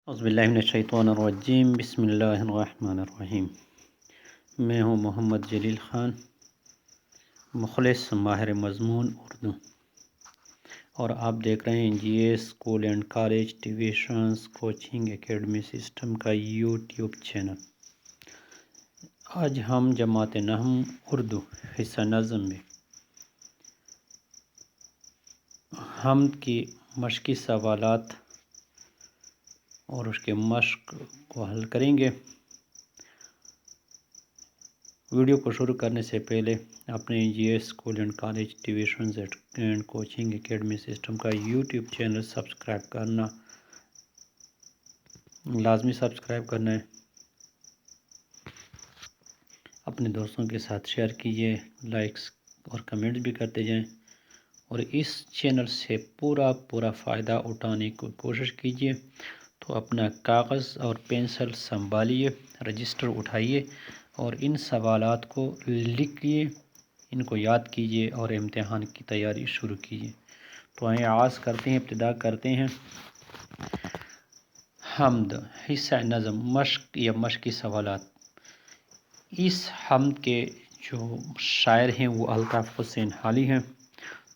اعوذ باللہ من الشیطان الرجیم، بسم اللہ الرحمن الرحیم۔ میں ہوں محمد جلیل خان، مخلص ماہر مضمون اردو، اور آپ دیکھ رہے ہیں G S school and college tuitions coaching academy system کا یوٹیوب چینل۔ آج ہم جماعت نحو اردو حصہ نظم میں حمد کی مشقی سوالات اور اس کے مشق کو حل کریں گے۔ ویڈیو کو شروع کرنے سے پہلے اپنے G S school and college tuitions and coaching academy system کا یوٹیوب چینل سبسکرائب کرنا لازمی سبسکرائب کرنا ہے۔ اپنے دوستوں کے ساتھ شیئر کیجیے، لائکس اور کمنٹس بھی کرتے جائیں، اور اس چینل سے پورا فائدہ اٹھانے کی کوشش کیجیے۔ تو اپنا کاغذ اور پینسل سنبھالیے، رجسٹر اٹھائیے اور ان سوالات کو لکھیے، ان کو یاد کیجیے اور امتحان کی تیاری شروع کیجیے۔ تو آئیں آغاز کرتے ہیں، ابتدا کرتے ہیں۔ حمد حصہ نظم، مشق یا مشقی سوالات۔ اس حمد کے جو شاعر ہیں وہ الطاف حسین حالی ہیں۔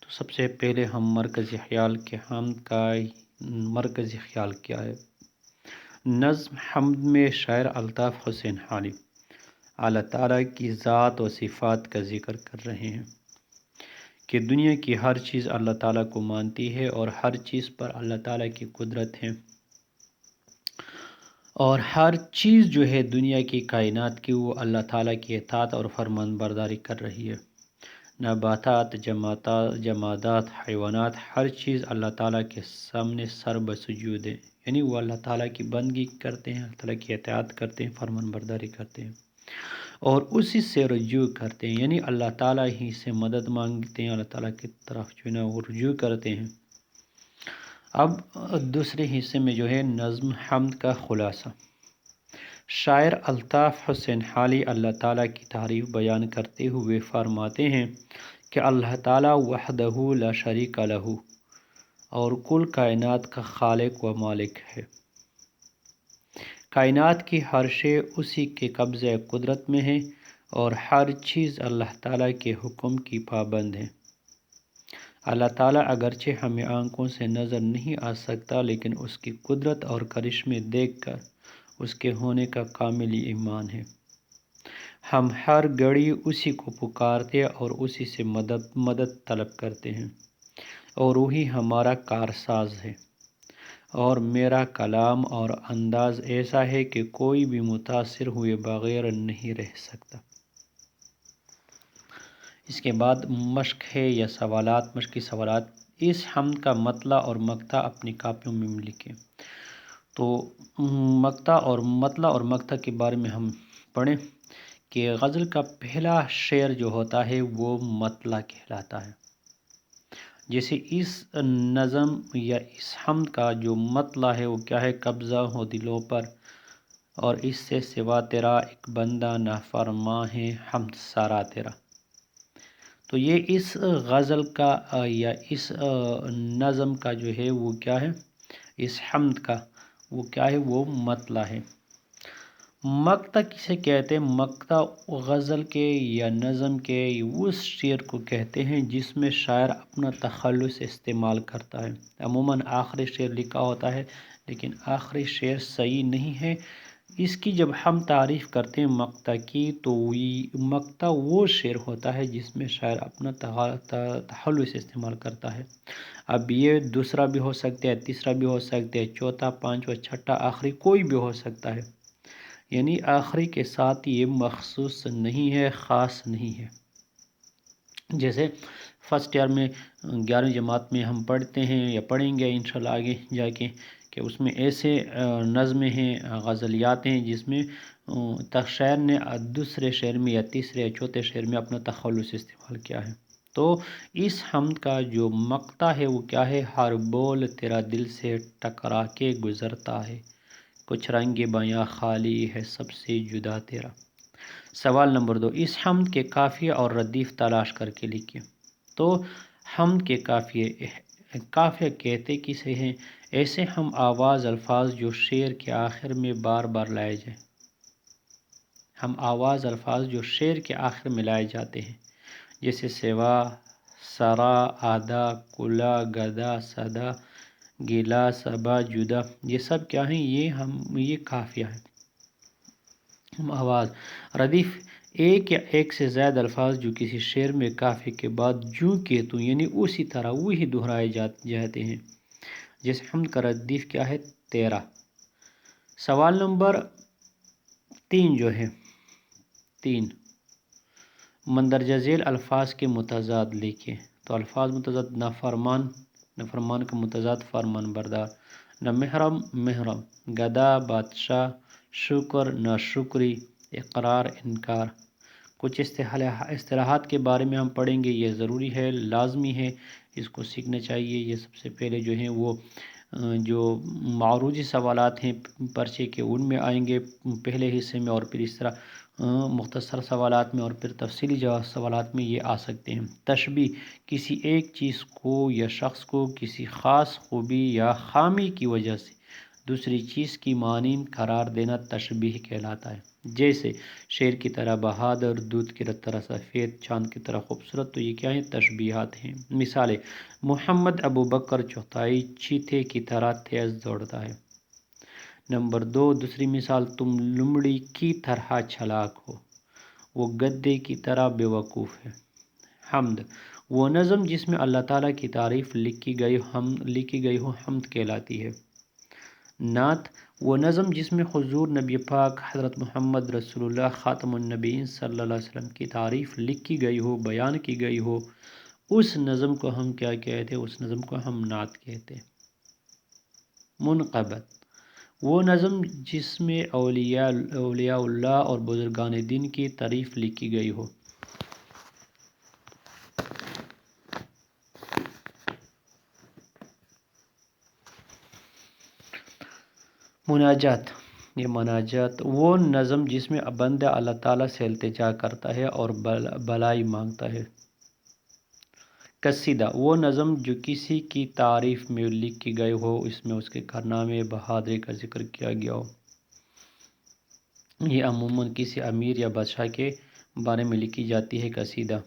تو سب سے پہلے ہم مرکزی خیال کے حمد کا مرکزی خیال کیا ہے۔ نظم حمد میں شاعر الطاف حسین حالی اللہ تعالیٰ کی ذات و صفات کا ذکر کر رہے ہیں کہ دنیا کی ہر چیز اللہ تعالیٰ کو مانتی ہے اور ہر چیز پر اللہ تعالیٰ کی قدرت ہے، اور ہر چیز جو ہے دنیا کی کائنات کی وہ اللہ تعالیٰ کی اطاعت اور فرمان برداری کر رہی ہے۔ نباتات، جمادات، حیوانات، ہر چیز اللہ تعالیٰ کے سامنے سر بسجود ہے، یعنی وہ اللہ تعالیٰ کی بندگی کرتے ہیں، اللہ تعالیٰ کی اطاعت کرتے ہیں، فرمان برداری کرتے ہیں اور اسی سے رجوع کرتے ہیں، یعنی اللہ تعالیٰ ہی سے مدد مانگتے ہیں، اللہ تعالیٰ کی طرف جو ہے نا وہ رجوع کرتے ہیں۔ اب دوسرے حصے میں جو ہے نظم حمد کا خلاصہ۔ شاعر الطاف حسین حالی اللہ تعالیٰ کی تعریف بیان کرتے ہوئے فرماتے ہیں کہ اللہ تعالیٰ وحدہ لا شریک لہ اور کل کائنات کا خالق و مالک ہے۔ کائنات کی ہر شے اسی کے قبضہ قدرت میں ہے اور ہر چیز اللہ تعالیٰ کے حکم کی پابند ہے۔ اللہ تعالیٰ اگرچہ ہمیں آنکھوں سے نظر نہیں آ سکتا، لیکن اس کی قدرت اور کرشمے دیکھ کر اس کے ہونے کا کامل ایمان ہے۔ ہم ہر گھڑی اسی کو پکارتے اور اسی سے مدد طلب کرتے ہیں، اور وہی ہمارا کارساز ہے۔ اور میرا کلام اور انداز ایسا ہے کہ کوئی بھی متاثر ہوئے بغیر نہیں رہ سکتا۔ اس کے بعد مشق ہے یا سوالات، مشقی سوالات۔ اس حمد کا مطلع اور مقطع اپنی کاپیوں میں لکھیں۔ تو مقطع اور مطلع اور مقطع کے بارے میں ہم پڑھیں کہ غزل کا پہلا شعر جو ہوتا ہے وہ مطلع کہلاتا ہے۔ جیسے اس نظم یا اس حمد کا جو مطلع ہے وہ کیا ہے؟ قبضہ ہو دلوں پر اور اس سے سوا تیرا ایک بندہ نافرماں ہے حمد سارا تیرا۔ تو یہ اس غزل کا یا اس نظم کا جو ہے وہ کیا ہے؟ اس حمد کا وہ کیا ہے؟ وہ مطلع ہے۔ مقطع کسے کہتے ہیں؟ مقطع غزل کے یا نظم کے اس شعر کو کہتے ہیں جس میں شاعر اپنا تخلص استعمال کرتا ہے۔ عموماً آخری شعر لکھا ہوتا ہے، لیکن آخری شعر صحیح نہیں ہے۔ اس کی جب ہم تعریف کرتے ہیں مقطع کی، تو مقطع وہ شعر ہوتا ہے جس میں شاعر اپنا تخلص استعمال کرتا ہے۔ اب یہ دوسرا بھی ہو سکتا ہے، تیسرا بھی ہو سکتا ہے، چوتھا، پانچواں، چھٹا، آخری کوئی بھی ہو سکتا ہے، یعنی آخری کے ساتھ یہ مخصوص نہیں ہے، خاص نہیں ہے۔ جیسے فرسٹ ایئر میں 11ویں جماعت میں ہم پڑھتے ہیں یا پڑھیں گے انشاءاللہ آگے جا کے کہ اس میں ایسے نظمیں ہیں، غزلیات ہیں جس میں شاعر نے دوسرے شعر میں یا تیسرے یا چوتھے شعر میں اپنا تخلص استعمال کیا ہے۔ تو اس حمد کا جو مقطع ہے وہ کیا ہے؟ ہر بول تیرا دل سے ٹکرا کے گزرتا ہے، کچھ رنگ بیاں خالی ہے سب سے جدا تیرا۔ سوال نمبر 2، اس حمد کے قافیہ اور ردیف تلاش کر کے لکھیں۔ تو حمد کے قافیے قافیہ کہتے کسے ہیں؟ ایسے ہم آواز الفاظ جو شعر کے آخر میں بار بار لائے جائیں، ہم آواز الفاظ جو شعر کے آخر میں لائے جاتے ہیں، جیسے سوا، سرا، آدھا، کلا، گدا، صدا، گلا، صبا، جدا، یہ سب کیا ہیں؟ یہ قافیہ ہے۔ ہم آواز ردیف ایک یا ایک سے زائد الفاظ جو کسی شعر میں قافیے کے بعد جوں کہ تو یعنی اسی طرح وہی دہرائے جاتے ہیں، جیسے حمد کا ردیف کیا ہے؟ 13۔ سوال نمبر 3 جو ہے 3، مندرجہ ذیل الفاظ کے متضاد لکھیں۔ تو الفاظ متضاد: نافرمان، نافرمان کا متضاد فرمان بردار، نہ محرم، محرم، گدا، بادشاہ، شکر، ناشکری، اقرار، انکار۔ کچھ اصطلاحات کے بارے میں ہم پڑھیں گے، یہ ضروری ہے، لازمی ہے، اس کو سیکھنا چاہیے۔ یہ سب سے پہلے جو ہیں وہ جو معروضی سوالات ہیں پرچے کے، ان میں آئیں گے پہلے حصے میں، اور پھر اس طرح مختصر سوالات میں، اور پھر تفصیلی سوالات میں یہ آ سکتے ہیں۔ تشبیہ: کسی ایک چیز کو یا شخص کو کسی خاص خوبی یا خامی کی وجہ سے دوسری چیز کی مانند قرار دینا تشبیہ کہلاتا ہے۔ جیسے شیر کی طرح بہادر، دودھ کی طرح سفید، چاند کی طرح خوبصورت۔ تو یہ کیا ہیں؟ تشبیہات ہیں۔ مثالیں: محمد ابوبکر چوتھائی چیتے کی طرح تیز دوڑتا ہے۔ نمبر 2، دوسری مثال: تم لومڑی کی طرح چالاک ہو، وہ گدھے کی طرح بے وقوف ہے۔ حمد: وہ نظم جس میں اللہ تعالیٰ کی تعریف لکھی گئی ہو حمد کہلاتی ہے۔ نعت: وہ نظم جس میں حضور نبی پاک حضرت محمد رسول اللہ خاتم النبیین صلی اللہ علیہ وسلم کی تعریف لکھی گئی ہو، بیان کی گئی ہو، اس نظم کو ہم کیا کہتے ہیں؟ اس نظم کو ہم نعت کہتے ہیں۔ منقبت: وہ نظم جس میں اولیاء اللہ اور بزرگان دین کی تعریف لکھی گئی ہو۔ مناجات: یہ مناجات وہ نظم جس میں بندہ اللہ تعالیٰ سے التجا کرتا ہے اور بھلائی مانگتا ہے۔ قصیدہ: وہ نظم جو کسی کی تعریف میں لکھی گئی ہو، اس میں اس کے کارنامے، بہادری کا ذکر کیا گیا ہو۔ یہ عموماً کسی امیر یا بادشاہ کے بارے میں لکھی جاتی ہے۔ قصیدہ۔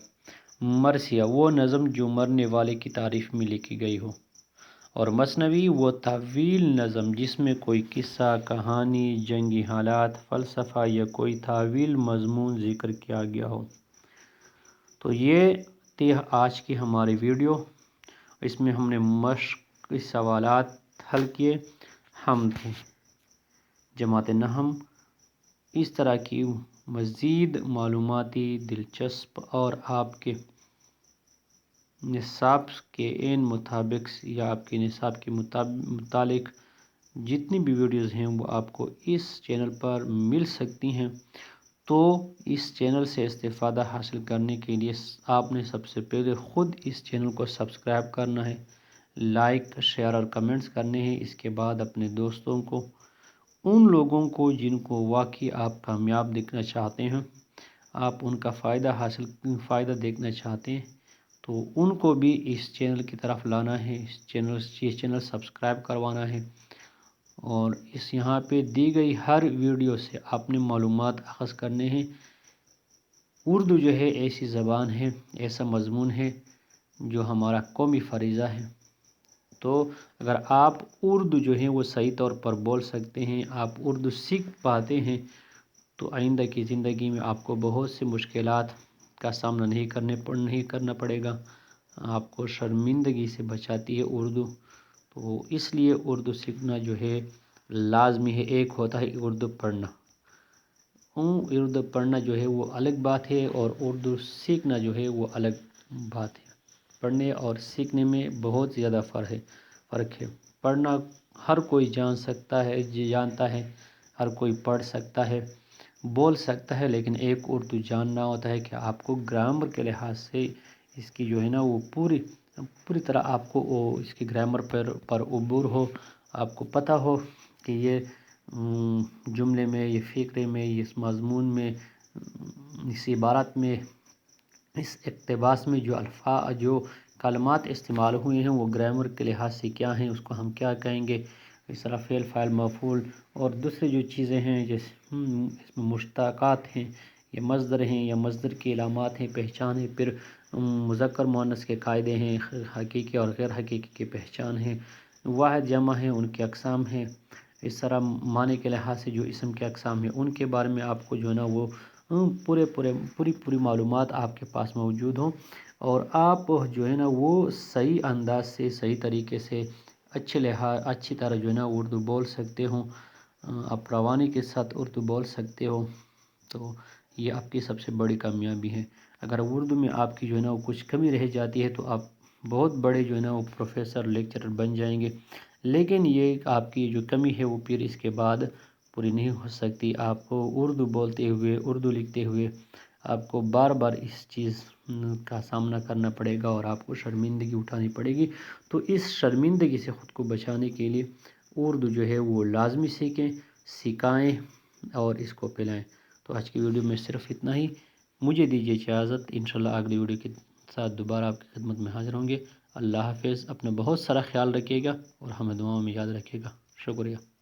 مرثیہ: وہ نظم جو مرنے والے کی تعریف میں لکھی گئی ہو۔ اور مثنوی: وہ طویل نظم جس میں کوئی قصہ، کہانی، جنگی حالات، فلسفہ یا کوئی طویل مضمون ذکر کیا گیا ہو۔ تو یہ تھی آج کی ہماری ویڈیو، اس میں ہم نے مشق سوالات حل کیے، حمد کی جماعت نحم۔ اس طرح کی مزید معلوماتی، دلچسپ اور آپ کے نصاب کے مطابق یا آپ کے نصاب کے متعلق جتنی بھی ویڈیوز ہیں وہ آپ کو اس چینل پر مل سکتی ہیں۔ تو اس چینل سے استفادہ حاصل کرنے کے لیے آپ نے سب سے پہلے خود اس چینل کو سبسکرائب کرنا ہے، لائک، شیئر اور کمنٹس کرنے ہیں۔ اس کے بعد اپنے دوستوں کو، ان لوگوں کو جن کو واقعی آپ کامیاب دیکھنا چاہتے ہیں، آپ ان کا فائدہ دیکھنا چاہتے ہیں، تو ان کو بھی اس چینل کی طرف لانا ہے، یہ چینل سبسکرائب کروانا ہے، اور یہاں پہ دی گئی ہر ویڈیو سے آپ نے معلومات اخذ کرنے ہیں۔ اردو جو ہے ایسی زبان ہے، ایسا مضمون ہے جو ہمارا قومی فریضہ ہے۔ تو اگر آپ اردو جو ہے وہ صحیح طور پر بول سکتے ہیں، آپ اردو سیکھ پاتے ہیں، تو آئندہ کی زندگی میں آپ کو بہت سی مشکلات کا سامنا نہیں کرنا پڑے گا۔ آپ کو شرمندگی سے بچاتی ہے اردو، تو اس لیے اردو سیکھنا جو ہے لازمی ہے۔ ایک ہوتا ہے اردو پڑھنا، اردو پڑھنا جو ہے وہ الگ بات ہے، اور اردو سیکھنا جو ہے وہ الگ بات ہے۔ پڑھنے اور سیکھنے میں بہت زیادہ فرق ہے۔ پڑھنا ہر کوئی جانتا ہے، ہر کوئی پڑھ سکتا ہے، بول سکتا ہے، لیکن ایک اردو جاننا ہوتا ہے کہ آپ کو گرامر کے لحاظ سے اس کی جو ہے نا وہ پوری طرح آپ کو اس کی گرامر پر عبور ہو، آپ کو پتہ ہو کہ یہ جملے میں، یہ فقرے میں، اس مضمون میں، اس عبارت میں، اس اقتباس میں جو کلمات استعمال ہوئے ہیں وہ گرامر کے لحاظ سے کیا ہیں، اس کو ہم کیا کہیں گے، اس طرح فعل فاعل مفعول اور دوسری جو چیزیں ہیں جیسے اس میں مشتقات ہیں یا مصدر ہیں یا مصدر کی علامات ہیں، پہچان ہیں، پھر مذکر مؤنث کے قاعدے ہیں، حقیقی اور غیر حقیقی کی پہچان ہے، واحد جمع ہیں ان کے اقسام ہیں، اس طرح معنی کے لحاظ سے جو اسم کے اقسام ہیں ان کے بارے میں آپ کو جو ہے نا وہ پوری معلومات آپ کے پاس موجود ہوں، اور آپ جو ہے نا وہ صحیح انداز سے صحیح طریقے سے اچھی طرح جو ہے نا اردو بول سکتے ہوں، آپ روانی کے ساتھ اردو بول سکتے ہو، تو یہ آپ کی سب سے بڑی کامیابی ہے۔ اگر اردو میں آپ کی جو ہے نا وہ کچھ کمی رہ جاتی ہے تو آپ بہت بڑے جو ہے نا وہ پروفیسر لیکچرر بن جائیں گے، لیکن یہ آپ کی جو کمی ہے وہ پھر اس کے بعد پوری نہیں ہو سکتی۔ آپ کو اردو بولتے ہوئے، اردو لکھتے ہوئے آپ کو بار بار اس چیز کا سامنا کرنا پڑے گا اور آپ کو شرمندگی اٹھانی پڑے گی، تو اس شرمندگی سے خود کو بچانے کے لیے اردو جو ہے وہ لازمی سیکھیں، سکھائیں اور اس کو پھیلائیں۔ تو آج کی ویڈیو میں صرف اتنا ہی، مجھے دیجیے اجازت، انشاءاللہ اگلی ویڈیو کے ساتھ دوبارہ آپ کی خدمت میں حاضر ہوں گے۔ اللہ حافظ، اپنا بہت سارا خیال رکھیے گا اور ہمیں دعاؤں میں یاد رکھیے گا۔ شکریہ۔